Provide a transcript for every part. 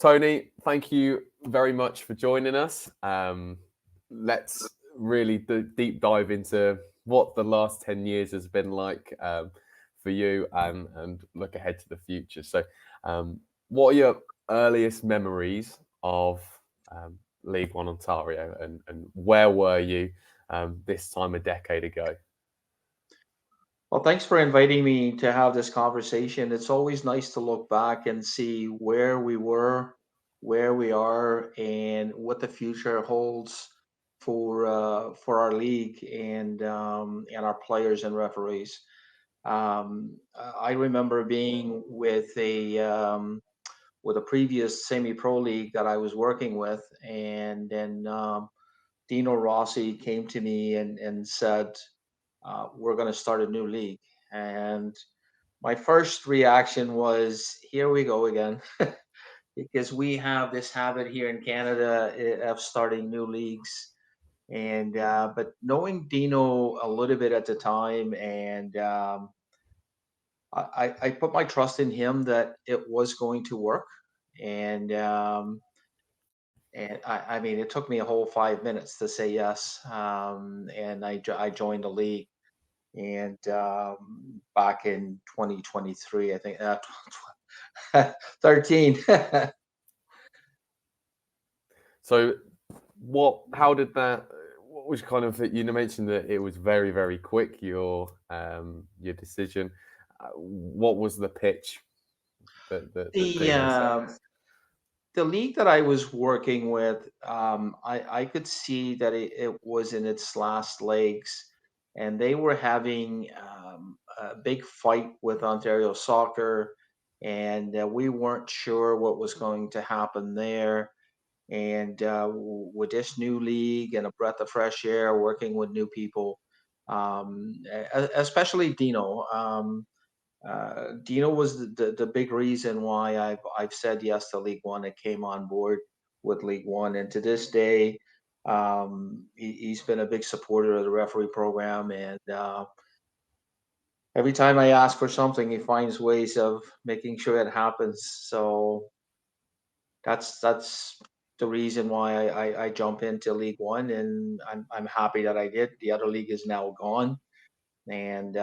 Tony, thank you very much for joining us. Let's really deep dive into what the last 10 years has been like for you and look ahead to the future. So, what are your earliest memories of League1 Ontario and where were you this time a decade ago? Well, thanks for inviting me to have this conversation. It's always nice to look back and see where we were, where we are, and what the future holds for our league and our players and referees. I remember being with a previous semi-pro league that I was working with, and then Dino Rossi came to me and said, "We're going to start a new league." And my first reaction was, "Here we go again," because we have this habit here in Canada of starting new leagues. And but knowing Dino a little bit at the time, and I put my trust in him that it was going to work. And I mean, it took me a whole 5 minutes to say yes. And I joined the league, and back in 2023, I think, 13. So, how did that? What was kind of you mentioned that it was very, very quick your decision. What was the pitch that the Dino said? the league that I was working with, I could see that it was in its last legs, and they were having a big fight with Ontario Soccer, and we weren't sure what was going to happen there. And with this new league and a breath of fresh air, working with new people, especially Dino. Dino was the big reason why I've said yes to League One. I came on board with League One, and to this day, he's been a big supporter of the referee program. And every time I ask for something, he finds ways of making sure it happens. So that's the reason why I jump into League One, and I'm happy that I did. The other league is now gone, and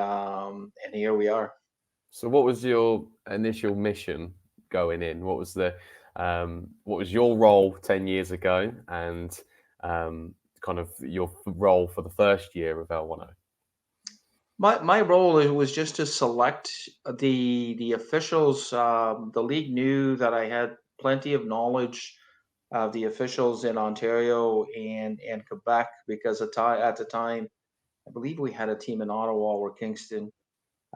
here we are. So, what was your initial mission going in? What was your role 10 years ago, and kind of your role for the first year of L10? My role was just to select the officials. The league knew that I had plenty of knowledge of the officials in Ontario and Quebec, because at the time I believe we had a team in Ottawa or Kingston.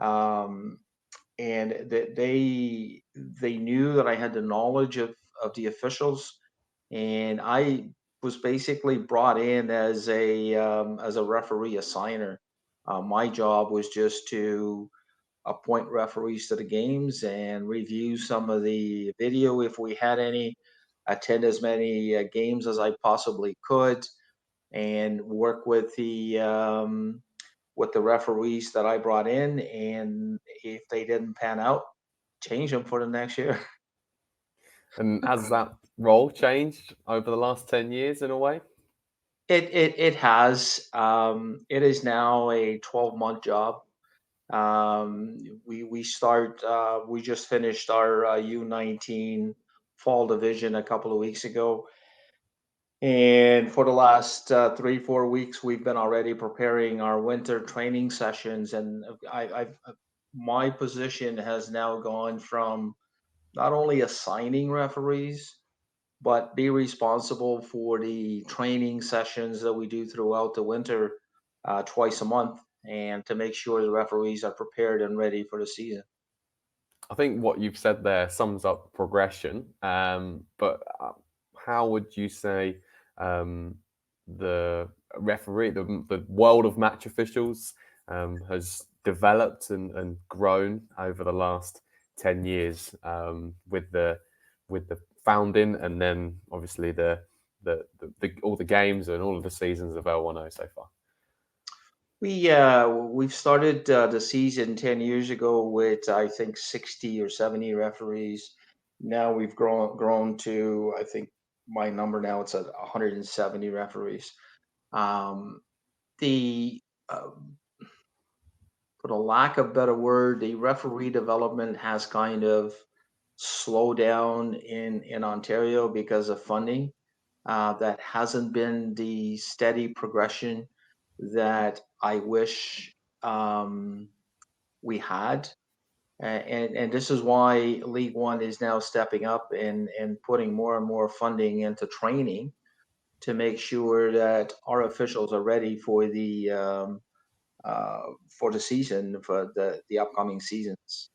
Um, and that they knew that I had the knowledge of the officials, and I was basically brought in as a referee assigner. My job was just to appoint referees to the games and review some of the video if we had any, attend as many games as I possibly could, and work with the referees that I brought in, and if they didn't pan out, change them for the next year. And has that role changed over the last 10 years in a way? It has. It is now a 12-month job. We just finished our U19 fall division a couple of weeks ago, and for the last 3 4 weeks, we've been already preparing our winter training sessions. And my position has now gone from not only assigning referees, but be responsible for the training sessions that we do throughout the winter, twice a month, and to make sure the referees are prepared and ready for the season. I think what you've said there sums up progression. But how would you say um, the the world of match officials has developed and grown over the last 10 years with the founding and then obviously the all the games and all of the seasons of L10 so far? We've started the season 10 years ago with, I think, 60 or 70 referees, Now we've grown to, I think my number now it's at 170 referees. Um, the For the lack of better word, the referee development has kind of slowed down in Ontario because of funding. That hasn't been the steady progression that I wish we had. And this is why League One is now stepping up and putting more and more funding into training to make sure that our officials are ready for the season, for the upcoming seasons.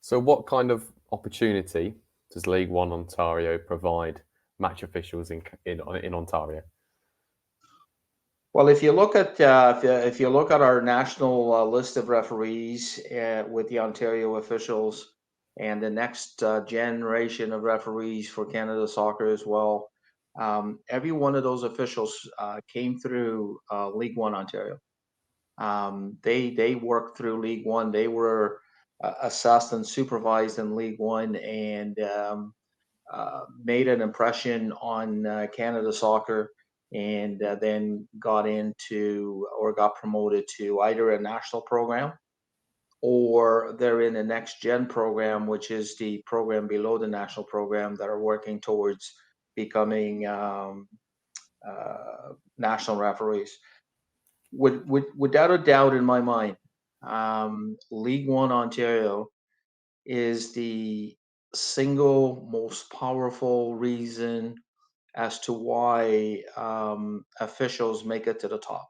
So, what kind of opportunity does League 1 Ontario provide match officials in Ontario? Well, if you look at our national list of referees with the Ontario officials and the next generation of referees for Canada Soccer as well, every one of those officials came through League One Ontario. They worked through League One. They were assessed and supervised in League One, and made an impression on Canada Soccer, and then got into or got promoted to either a national program or they're in the next gen program, which is the program below the national program that are working towards becoming national referees. Without a doubt in my mind, League One Ontario is the single most powerful reason as to why officials make it to the top.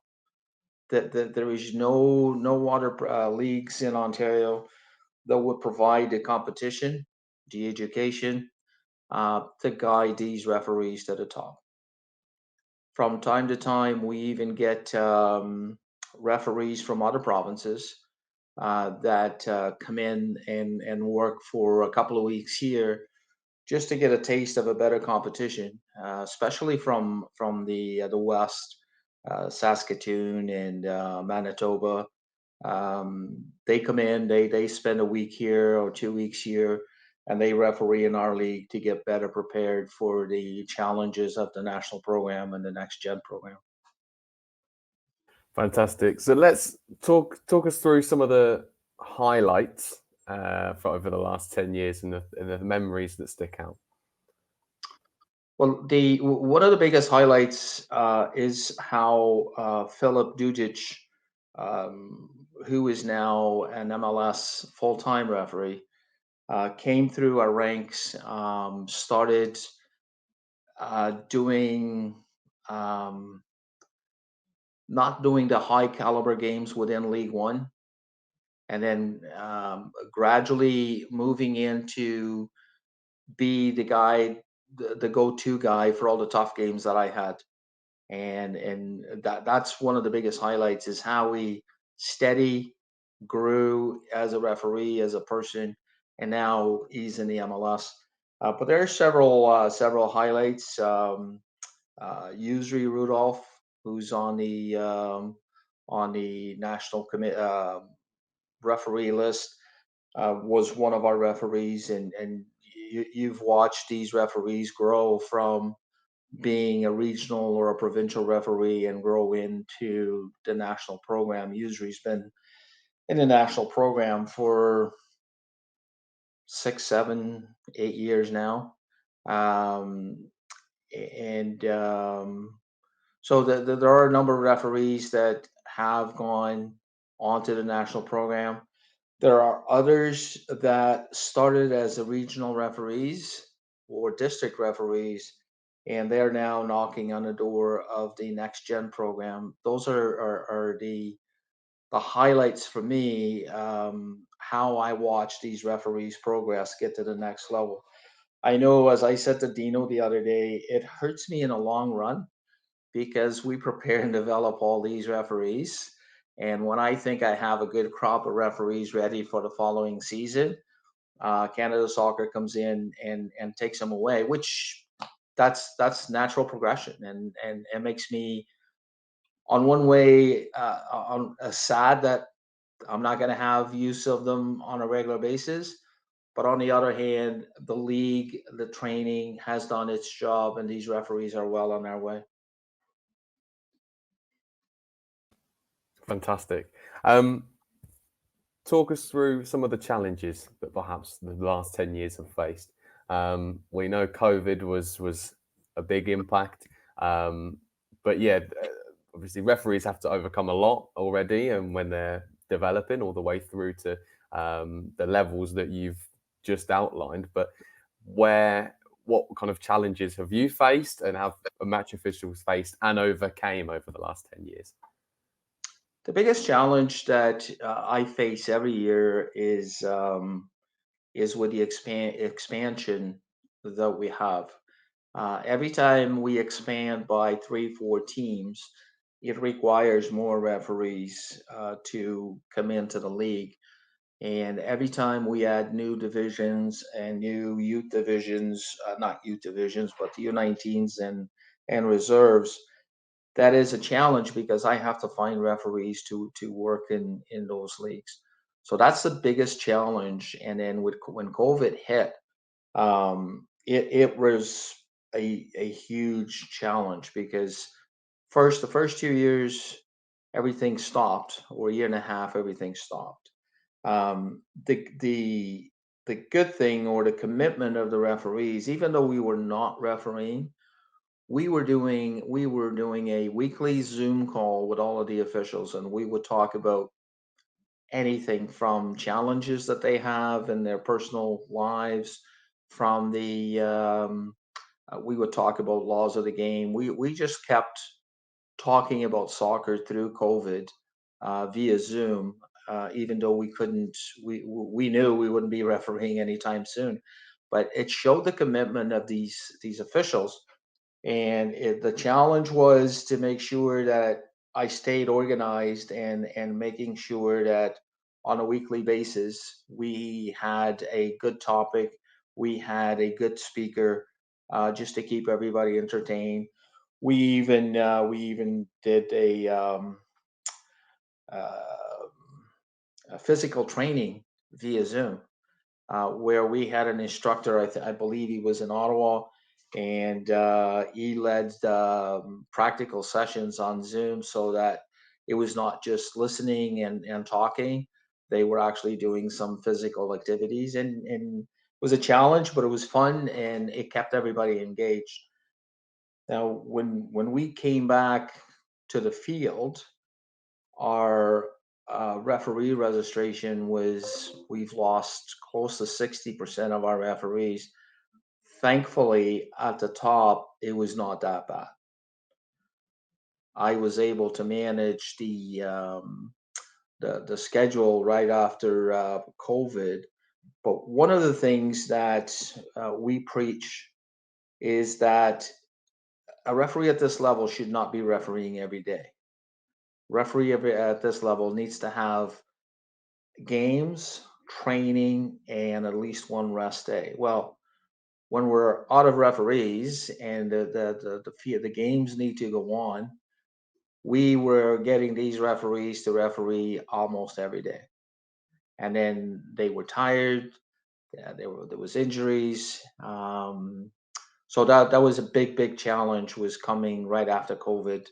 That there is no other leagues in Ontario that would provide the competition, the education to guide these referees to the top. From time to time, we even get referees from other provinces that come in and work for a couple of weeks here just to get a taste of a better competition, especially from the west, Saskatoon and Manitoba. They come in, they spend a week here or 2 weeks here, and they referee in our league to get better prepared for the challenges of the national program and the next gen program. Fantastic. So let's talk us through some of the highlights for over the last 10 years and the memories that stick out. Well, the one of the biggest highlights is how Philip Dujic, who is now an MLS full-time referee, came through our ranks, started doing um, not doing the high caliber games within League One, and then gradually moving into be the guy, the go-to guy for all the tough games that I had. And that's one of the biggest highlights is how he steady grew as a referee, as a person, and now he's in the MLS. But there are several highlights. Yusri Rudolph, who's on the national referee list, was one of our referees, and you've watched these referees grow from being a regional or a provincial referee and grow into the national program. Yusri's been in the national program for 6, 7, 8 years now. Um, and So there are a number of referees that have gone onto the national program. There are others that started as a regional referees or district referees, and they're now knocking on the door of the next gen program. Those are the highlights for me. How I watch these referees progress, get to the next level. I know, as I said to Dino the other day, it hurts me in the long run because we prepare and develop all these referees. And when I think I have a good crop of referees ready for the following season, Canada Soccer comes in and takes them away, which that's natural progression, and it makes me on one way on sad that I'm not going to have use of them on a regular basis. But on the other hand, the league, the training has done its job, and these referees are well on their way. Fantastic. Talk us through some of the challenges that perhaps the last 10 years have faced. We know COVID was a big impact, but yeah, obviously referees have to overcome a lot already, and when they're developing all the way through to the levels that you've just outlined. But what kind of challenges have you faced, and have match officials faced and overcame over the last 10 years? The biggest challenge that I face every year is with the expansion that we have. Every time we expand by 3, 4 teams, it requires more referees to come into the league. And every time we add new divisions and new youth divisions, not youth divisions, but the U19s and reserves, that is a challenge because I have to find referees to work in those leagues. So that's the biggest challenge. And then when COVID hit, it was a huge challenge because the first 2 years everything stopped, or a year and a half everything stopped. The good thing, or the commitment of the referees, even though we were not refereeing, we were doing a weekly Zoom call with all of the officials, and we would talk about anything from challenges that they have in their personal lives, from the we would talk about laws of the game. We just kept talking about soccer through COVID via Zoom, even though we couldn't. We knew we wouldn't be refereeing anytime soon, but it showed the commitment of these officials. And the challenge was to make sure that I stayed organized and making sure that on a weekly basis we had a good topic, we had a good speaker, just to keep everybody entertained. We even did uh, a physical training via Zoom, where we had an instructor. I believe he was in Ottawa, and he led practical sessions on Zoom so that it was not just listening and talking. They were actually doing some physical activities, and it was a challenge, but it was fun and it kept everybody engaged. Now, when we came back to the field, our referee registration we've lost close to 60% of our referees. Thankfully, at the top, it was not that bad. I was able to manage the schedule right after COVID. But one of the things that we preach is that a referee at this level should not be refereeing every day. At this level needs to have games, training, and at least one rest day. Well, when we're out of referees and the games need to go on, we were getting these referees to referee almost every day, and then they were tired. There was injuries. So that was a big challenge, was coming right after COVID,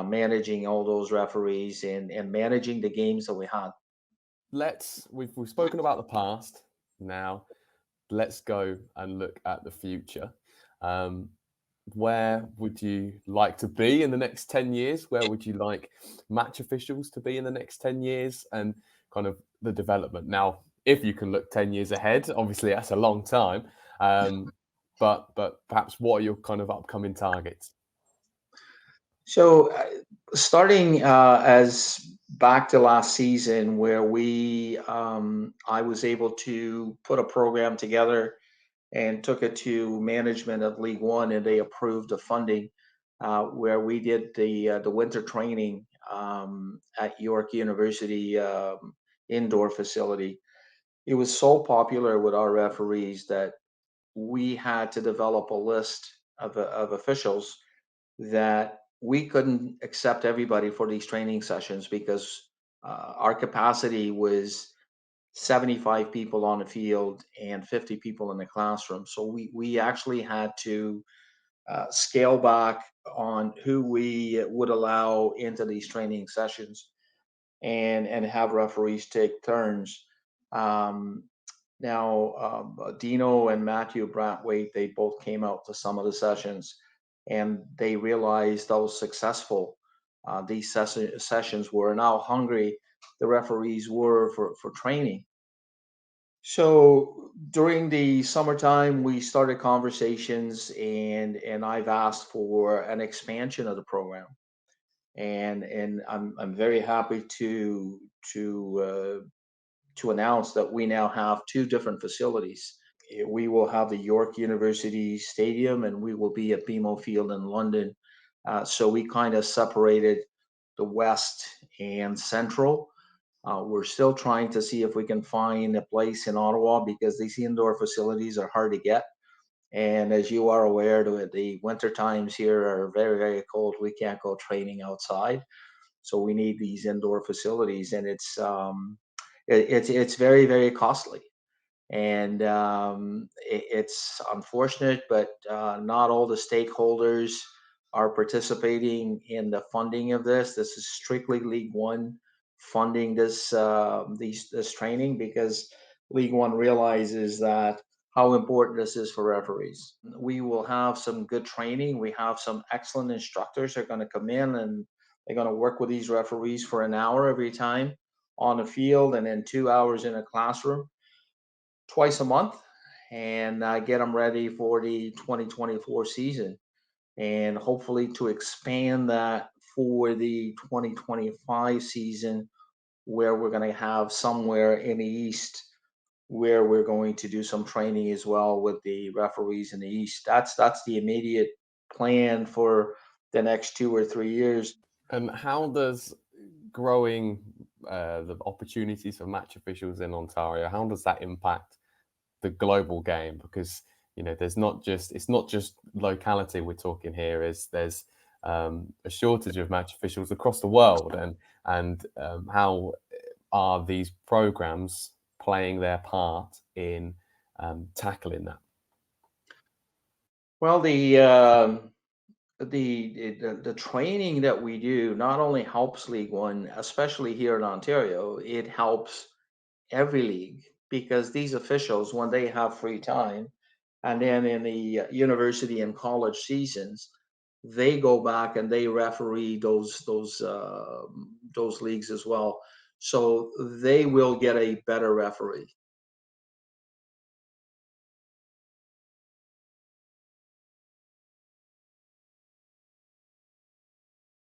managing all those referees and managing the games that we had. We've spoken about the past. Now let's go and look at the future. Um, where would you like to be in the next 10 years? Where would you like match officials to be in the next 10 years, and kind of the development? Now, if you can look 10 years ahead, obviously that's a long time. But perhaps what are your kind of upcoming targets? So, starting as back to last season, where I was able to put a program together and took it to management of League One, and they approved the funding, where we did the winter training at York University indoor facility. It was so popular with our referees that we had to develop a list of officials that we couldn't accept everybody for these training sessions because our capacity was 75 people on the field and 50 people in the classroom. So we actually had to scale back on who we would allow into these training sessions, and have referees take turns. Um, Dino and Matthew Brantwaite, they both came out to some of the sessions, and they realized how successful these sessions were, and how hungry the referees were for training. So during the summertime, we started conversations, and I've asked for an expansion of the program, and I'm very happy to announce that we now have two different facilities. We will have the York University Stadium, and we will be at BMO Field in London. So we kind of separated the West and Central. We're still trying to see if we can find a place in Ottawa, because these indoor facilities are hard to get. And as you are aware, the winter times here are very, very cold. We can't go training outside, so we need these indoor facilities, and it's very, very costly. And it's unfortunate, but not all the stakeholders are participating in the funding of this. This is strictly League One funding this training, because League One realizes that how important this is for referees. We will have some good training. We have some excellent instructors that are going to come in, and they're going to work with these referees for an hour every time on the field, and then 2 hours in a classroom twice a month, and get them ready for the 2024 season, and hopefully to expand that for the 2025 season, where we're going to have somewhere in the East where we're going to do some training as well with the referees in the East. That's the immediate plan for the next 2 or 3 years. And how does growing the opportunities for match officials in Ontario, how does that impact the global game? Because there's not just it's not just locality we're talking here. Is there's a shortage of match officials across the world, and how are these programs playing their part in tackling that? Well, the training that we do not only helps League One, especially here in Ontario, it helps every league, because these officials, when they have free time, and then in the university and college seasons, they go back and they referee those leagues as well. So they will get a better referee.